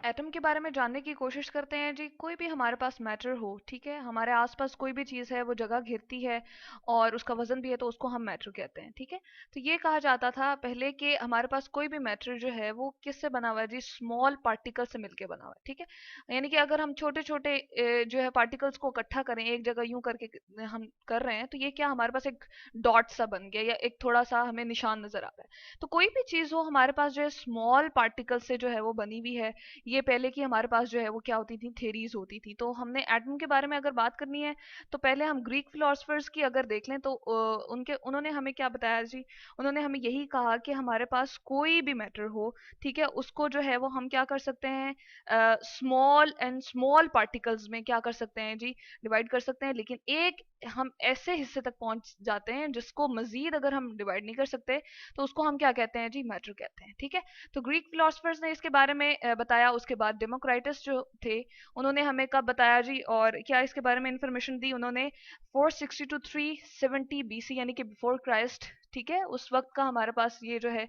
Atom के बारे में जानने की कोशिश करते हैं जी। कोई भी हमारे पास मैटर हो, ठीक है, हमारे आसपास कोई भी चीज़ है वो जगह घेरती है और उसका वजन भी है, तो उसको हम मैटर कहते हैं, ठीक है। तो ये कहा जाता था पहले कि हमारे पास कोई भी मैटर जो है वो किससे बना हुआ है जी, स्मॉल पार्टिकल से मिलके बना हुआ है, ठीक है। यानी कि अगर हम छोटे छोटे जो है पार्टिकल्स को इकट्ठा करें एक जगह यूं करके हम कर रहे हैं, तो ये क्या हमारे पास एक डॉट सा बन गया या एक थोड़ा सा हमें निशान नजर आ रहा है। तो कोई भी चीज़ हो हमारे पास जो है स्मॉल पार्टिकल से जो है वो बनी हुई है। ये पहले की हमारे पास जो है वो क्या होती थी, थेरीज होती थी। तो हमने एटम के बारे में अगर बात करनी है तो पहले हम ग्रीक फिलोसफर्स की अगर देख लें तो उनके उन्होंने हमें क्या बताया जी। उन्होंने हमें यही कहा कि हमारे पास कोई भी मैटर हो, ठीक है, उसको जो है वो हम क्या कर सकते हैं, स्मॉल एंड स्मॉल पार्टिकल्स में क्या कर सकते हैं जी, डिवाइड कर सकते हैं। लेकिन एक हम ऐसे हिस्से तक पहुंच जाते हैं जिसको मजीद अगर हम डिवाइड नहीं कर सकते, तो उसको हम क्या कहते हैं जी, मैटर कहते हैं, ठीक है। तो ग्रीक फिलोसफर्स ने इसके बारे में बताया। उसके बाद डेमोक्राइटस जो थे उन्होंने हमें कब बताया जी, और क्या इसके बारे में इंफॉर्मेशन दी उन्होंने, 460 टू 370 बीसी यानी कि बिफोर क्राइस्ट, ठीक है। उस वक्त का हमारे पास ये जो है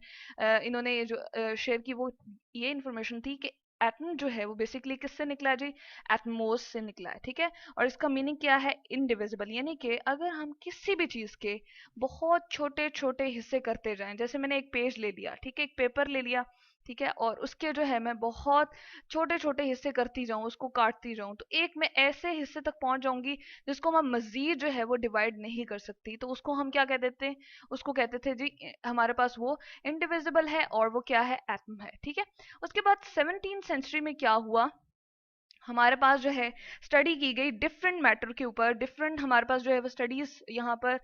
इन्होंने ये जो शेयर की वो ये इंफॉर्मेशन थी कि एटम जो है वो बेसिकली किससे निकला है जी, एटमोस से निकला है, ठीक है। और इसका मीनिंग क्या है, इनडिविजिबल, यानी कि अगर हम किसी भी चीज के बहुत छोटे छोटे हिस्से करते जाएं, जैसे मैंने एक पेज ले लिया, ठीक है, एक पेपर ले लिया, ठीक है, और उसके जो है मैं बहुत छोटे छोटे हिस्से करती जाऊं, उसको काटती जाऊं, तो एक मैं ऐसे हिस्से तक पहुंच जाऊंगी जिसको मैं मजीद जो है वो डिवाइड नहीं कर सकती। तो उसको हम क्या कह देते हैं, उसको कहते थे जी हमारे पास वो इनडिविजिबल है और वो क्या है, एटम है, ठीक है। उसके बाद 17th सेंचुरी में क्या हुआ, हमारे पास जो है स्टडी की गई डिफरेंट मैटर के ऊपर, डिफरेंट हमारे पास जो है वो स्टडीज यहाँ पर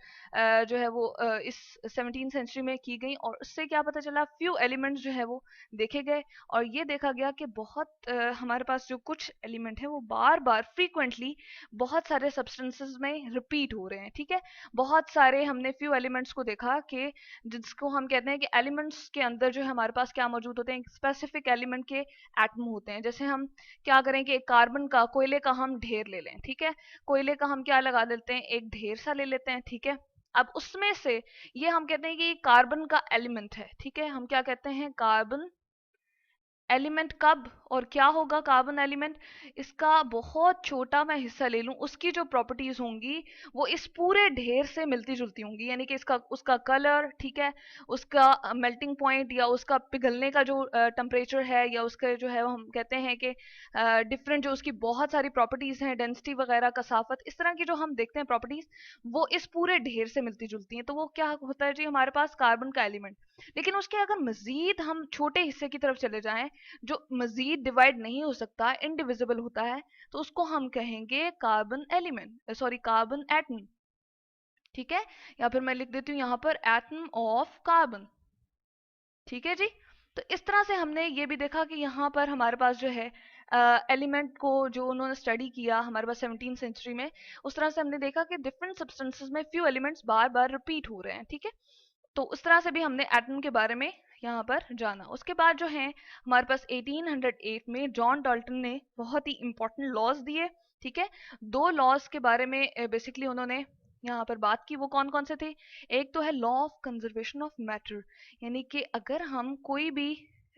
जो है वो इस 17th सेंचुरी में की गई, और उससे क्या पता चला, फ्यू एलिमेंट्स जो है वो देखे गए। और ये देखा गया कि बहुत हमारे पास जो कुछ एलिमेंट है वो बार बार फ्रीक्वेंटली बहुत सारे सब्सटेंसेस में रिपीट हो रहे हैं, ठीक है। बहुत सारे हमने फ्यू एलिमेंट्स को देखा कि जिसको हम कहते हैं कि एलिमेंट्स के अंदर जो है हमारे पास क्या मौजूद होते हैं, स्पेसिफिक एलिमेंट के एटम होते हैं। जैसे हम क्या करें कि एक कार्बन का, कोयले का हम ढेर ले लें, ठीक है, कोयले का हम क्या लगा देते हैं, एक ढेर सा ले लेते हैं, ठीक है। अब उसमें से ये हम कहते हैं कि कार्बन का एलिमेंट है, ठीक है, हम क्या कहते हैं, कार्बन एलिमेंट। कब और क्या होगा कार्बन एलिमेंट, इसका बहुत छोटा मैं हिस्सा ले लूं, उसकी जो प्रॉपर्टीज होंगी वो इस पूरे ढेर से मिलती जुलती होंगी, यानी कि इसका उसका कलर, ठीक है, उसका मेल्टिंग पॉइंट या उसका पिघलने का जो टेम्परेचर है, या उसके जो है वो हम कहते हैं कि डिफरेंट जो उसकी बहुत सारी प्रॉपर्टीज हैं, डेंसिटी वगैरह, कसाफत, इस तरह की जो हम देखते हैं प्रॉपर्टीज, वो इस पूरे ढेर से मिलती जुलती हैं। तो वो क्या होता है जी, हमारे पास कार्बन का एलिमेंट। लेकिन उसके अगर मजीद हम छोटे हिस्से की तरफ चले जाएं जो मजीद डिवाइड नहीं हो सकता, इनडिविजिबल होता है, तो उसको हम कहेंगे carbon element, sorry carbon atom, ठीक है। या फिर मैं लिख देती हूँ यहाँ पर एटम ऑफ कार्बन, ठीक है जी। तो इस तरह से हमने ये भी देखा कि यहाँ पर हमारे पास जो है एलिमेंट को जो उन्होंने स्टडी किया हमारे पास 17th सेंचुरी में, उस तरह से हमने देखा कि डिफरेंट सब्सटेंसेस में फ्यू एलिमेंट्स बार बार रिपीट हो रहे हैं, ठीक है। तो उस तरह से भी हमने एटम के बारे में यहाँ पर जाना। उसके बाद जो है हमारे पास 1808 में जॉन डाल्टन ने बहुत ही इंपॉर्टेंट लॉज दिए, ठीक है। दो लॉज के बारे में बेसिकली उन्होंने यहाँ पर बात की, वो कौन कौन से थे। एक तो है law of conservation of matter, यानी कि अगर हम कोई भी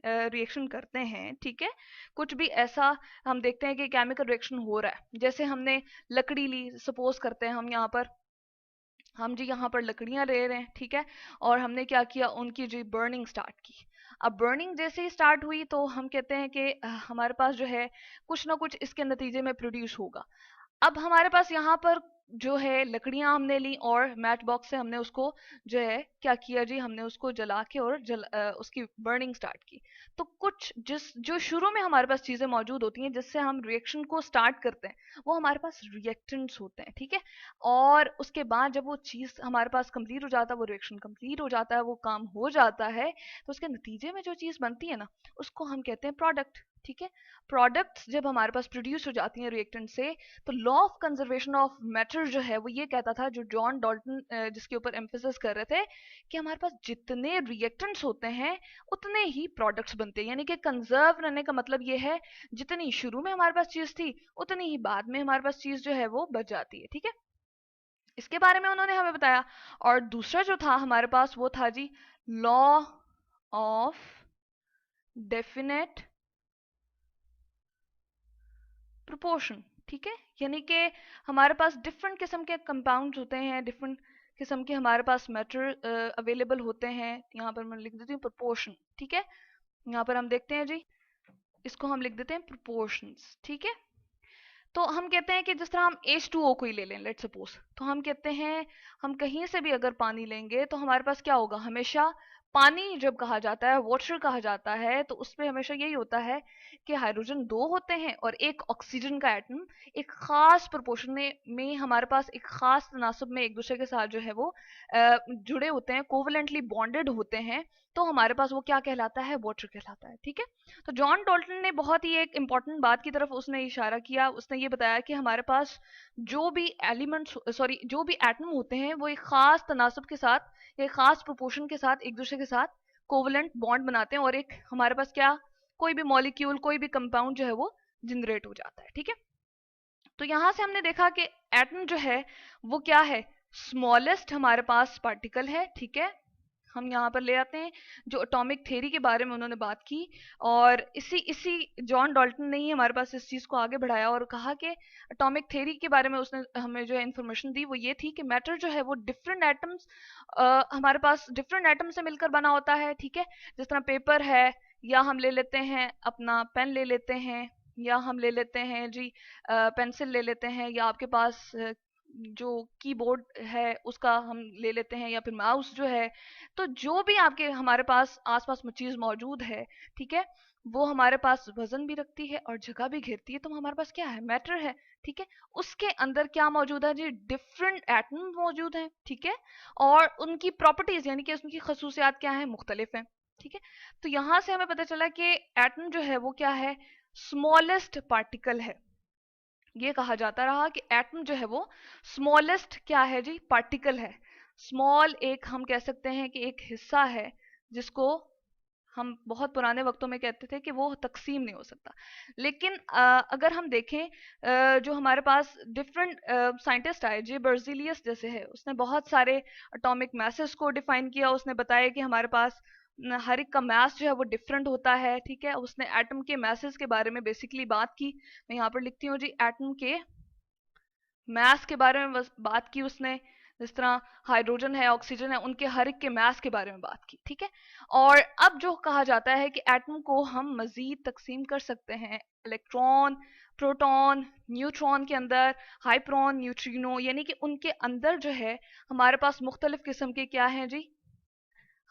रिएक्शन करते हैं, ठीक है, कुछ भी ऐसा हम देखते हैं कि केमिकल रिएक्शन हो रहा है, जैसे हमने लकड़ी ली, सपोज करते हैं हम यहाँ पर, हम जी यहाँ पर लकड़ियां ले रहे हैं, ठीक है, और हमने क्या किया, उनकी जी बर्निंग स्टार्ट की। अब बर्निंग जैसे ही स्टार्ट हुई तो हम कहते हैं कि हमारे पास जो है कुछ ना कुछ इसके नतीजे में प्रोड्यूस होगा। अब हमारे पास यहाँ पर जो है लकड़ियां हमने ली और मैच बॉक्स से हमने उसको जो है क्या किया जी, हमने उसको जला के और उसकी बर्निंग स्टार्ट की। तो कुछ जिस जो शुरू में हमारे पास चीजें मौजूद होती हैं जिससे हम रिएक्शन को स्टार्ट करते हैं, वो हमारे पास रिएक्टेंट्स होते हैं, ठीक है। और उसके बाद जब वो चीज हमारे पास कंप्लीट हो जाता है, वो रिएक्शन कंप्लीट हो जाता है, वो काम हो जाता है, तो उसके नतीजे में जो चीज बनती है ना, उसको हम कहते हैं प्रोडक्ट, ठीक है। प्रोडक्ट्स जब हमारे पास प्रोड्यूस हो जाती हैं रिएक्टेंट से, तो law of conservation of matter जो है वो ये कहता था, जो जॉन डॉल्टन जिसके ऊपर एम्फेसिस कर रहे थे, कि हमारे पास जितने रिएक्टेंट्स होते हैं उतने ही प्रोडक्ट्स बनते हैं। यानी कि कंजर्व रहने का मतलब ये है, जितनी शुरू में हमारे पास चीज थी उतनी ही बाद में हमारे पास चीज जो है वो बच जाती है, ठीक है। इसके बारे में उन्होंने हमें बताया। और दूसरा जो था हमारे पास वो था जी लॉ ऑफ डेफिनेट प्रोपोर्शन, ठीक है। यानी कि हमारे पास डिफरेंट किस्म के कंपाउंड होते हैं, डिफरेंट किस्म के हमारे पास मैटर अवेलेबल होते हैं। यहाँ पर मैं लिख देती हूँ प्रोपोर्शन, ठीक है। यहाँ पर हम देखते हैं जी, इसको हम लिख देते हैं प्रोपोर्शंस, ठीक है। तो हम कहते हैं कि जिस तरह हम H2O को ही ले लें, लेट सपोज, तो हम कहते हैं हम कहीं से भी अगर पानी लेंगे तो हमारे पास क्या होगा, हमेशा पानी जब कहा जाता है, वाटर कहा जाता है, तो उसमें हमेशा यही होता है कि हाइड्रोजन दो होते हैं और एक ऑक्सीजन का एटम एक खास प्रोपोर्शन में हमारे पास एक खास तनासब में एक दूसरे के साथ जो है वो जुड़े होते हैं, कोवलेंटली बॉन्डेड होते हैं। तो हमारे पास वो क्या कहलाता है, वाटर कहलाता है, ठीक है। तो जॉन डॉल्टन ने बहुत ही एक इंपॉर्टेंट बात की तरफ उसने इशारा किया। उसने ये बताया कि हमारे पास जो भी एलिमेंट्स, सॉरी, जो भी एटम होते हैं वो एक खास तनासब के साथ, एक खास प्रोपोर्शन के साथ एक दूसरे के साथ कोवलेंट बॉन्ड बनाते हैं और एक हमारे पास क्या, कोई भी मॉलिक्यूल, कोई भी कंपाउंड जो है वो जनरेट हो जाता है, ठीक है। तो यहां से हमने देखा कि एटम जो है वो क्या है, स्मॉलेस्ट हमारे पास पार्टिकल है, ठीक है। हम यहाँ पर ले आते हैं जो एटॉमिक थ्योरी के बारे में उन्होंने बात की, और इसी इसी जॉन डॉल्टन ने ही हमारे पास इस चीज़ को आगे बढ़ाया और कहा कि एटॉमिक थ्योरी के बारे में उसने हमें जो इन्फॉर्मेशन दी वो ये थी कि मैटर जो है वो डिफरेंट एटम्स, हमारे पास डिफरेंट एटम से मिलकर बना होता है, ठीक है। जिस तरह पेपर है, या हम ले लेते हैं अपना पेन ले लेते हैं, या हम ले लेते हैं जी पेंसिल ले लेते हैं, या आपके पास जो कीबोर्ड है उसका हम ले लेते हैं, या फिर माउस जो है। तो जो भी आपके हमारे पास आसपास में चीज मौजूद है, ठीक है, वो हमारे पास वजन भी रखती है और जगह भी घेरती है, तो हमारे पास क्या है, मैटर है, ठीक है। उसके अंदर क्या मौजूद है जी, डिफरेंट एटम मौजूद हैं, ठीक है। और उनकी प्रॉपर्टीज यानी कि उनकी खसूसियात क्या है, मुख्तलिफ हैं, ठीक है। तो यहां से हमें पता चला कि एटम जो है वो क्या है, स्मॉलेस्ट पार्टिकल है। ये कहा जाता रहा कि एटम जो है वो स्मॉलेस्ट क्या है जी, पार्टिकल है। स्मॉल एक हम कह सकते हैं कि एक हिस्सा है जिसको हम बहुत पुराने वक्तों में कहते थे कि वो तकसीम नहीं हो सकता। लेकिन अगर हम देखें, जो हमारे पास डिफरेंट साइंटिस्ट आए, जे बर्जीलियस जैसे है, उसने बहुत सारे एटॉमिक मैसेस को डिफाइन किया। उसने बताया कि हमारे पास हर एक का मैस जो है वो डिफरेंट होता है, ठीक है। उसने एटम के मैसेस के बारे में बेसिकली बात की। मैं यहाँ पर लिखती हूँ जी, एटम के मैथ्स के बारे में बात की उसने। जिस तरह हाइड्रोजन है, ऑक्सीजन है, उनके हर एक के मैथ्स के बारे में बात की, ठीक है। और अब जो कहा जाता है कि एटम को हम मजीद तकसीम कर सकते हैं इलेक्ट्रॉन, प्रोटॉन, न्यूट्रॉन के अंदर, हाइप्रोन, न्यूट्रिनो, यानी कि उनके अंदर जो है हमारे पास मुख्तलिफ किस्म के क्या हैं जी,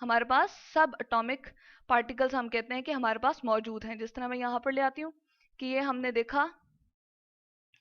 हमारे पास सब एटॉमिक पार्टिकल्स हम कहते हैं कि हमारे पास मौजूद हैं। जिस तरह मैं यहाँ पर ले आती हूँ कि ये हमने देखा,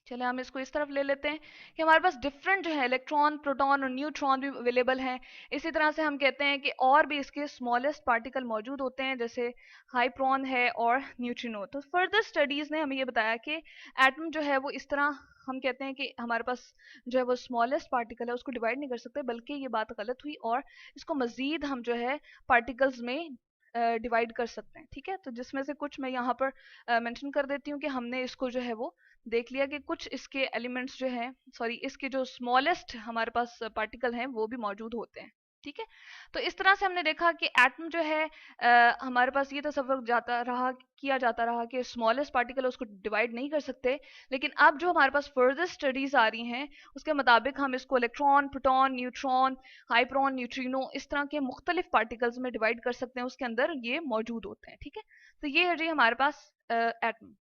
चले हम इसको इस तरफ ले लेते हैं कि हमारे पास डिफरेंट जो है इलेक्ट्रॉन, प्रोटॉन और न्यूट्रॉन भी अवेलेबल हैं। इसी तरह से हम कहते हैं कि और भी इसके स्मॉलेस्ट पार्टिकल मौजूद होते हैं, जैसे हाइप्रोन है और न्यूट्रिनो। तो फर्दर स्टडीज ने हमें ये बताया कि एटम जो है वो इस तरह हम कहते हैं कि हमारे पास जो है वो स्मॉलेस्ट पार्टिकल है, उसको डिवाइड नहीं कर सकते, बल्कि ये बात गलत हुई और इसको मजीद हम जो है पार्टिकल्स में डिवाइड कर सकते हैं, ठीक है। तो जिसमें से कुछ मैं यहाँ पर मेंशन कर देती हूँ कि हमने इसको जो है वो देख लिया कि कुछ इसके एलिमेंट्स जो हैं, सॉरी, इसके जो स्मॉलेस्ट हमारे पास पार्टिकल हैं वो भी मौजूद होते हैं, ठीक है। तो इस तरह से हमने देखा कि एटम जो है हमारे पास ये तसव्वुर जाता रहा, किया जाता रहा कि स्मॉलेस्ट पार्टिकल उसको डिवाइड नहीं कर सकते। लेकिन अब जो हमारे पास फर्दर स्टडीज आ रही हैं उसके मुताबिक हम इसको इलेक्ट्रॉन, प्रोटॉन, न्यूट्रॉन, हाइप्रोन, न्यूट्रिनो, इस तरह के मुख्तलिफ पार्टिकल्स में डिवाइड कर सकते हैं, उसके अंदर ये मौजूद होते हैं, ठीक है। तो ये है जी हमारे पास एटम।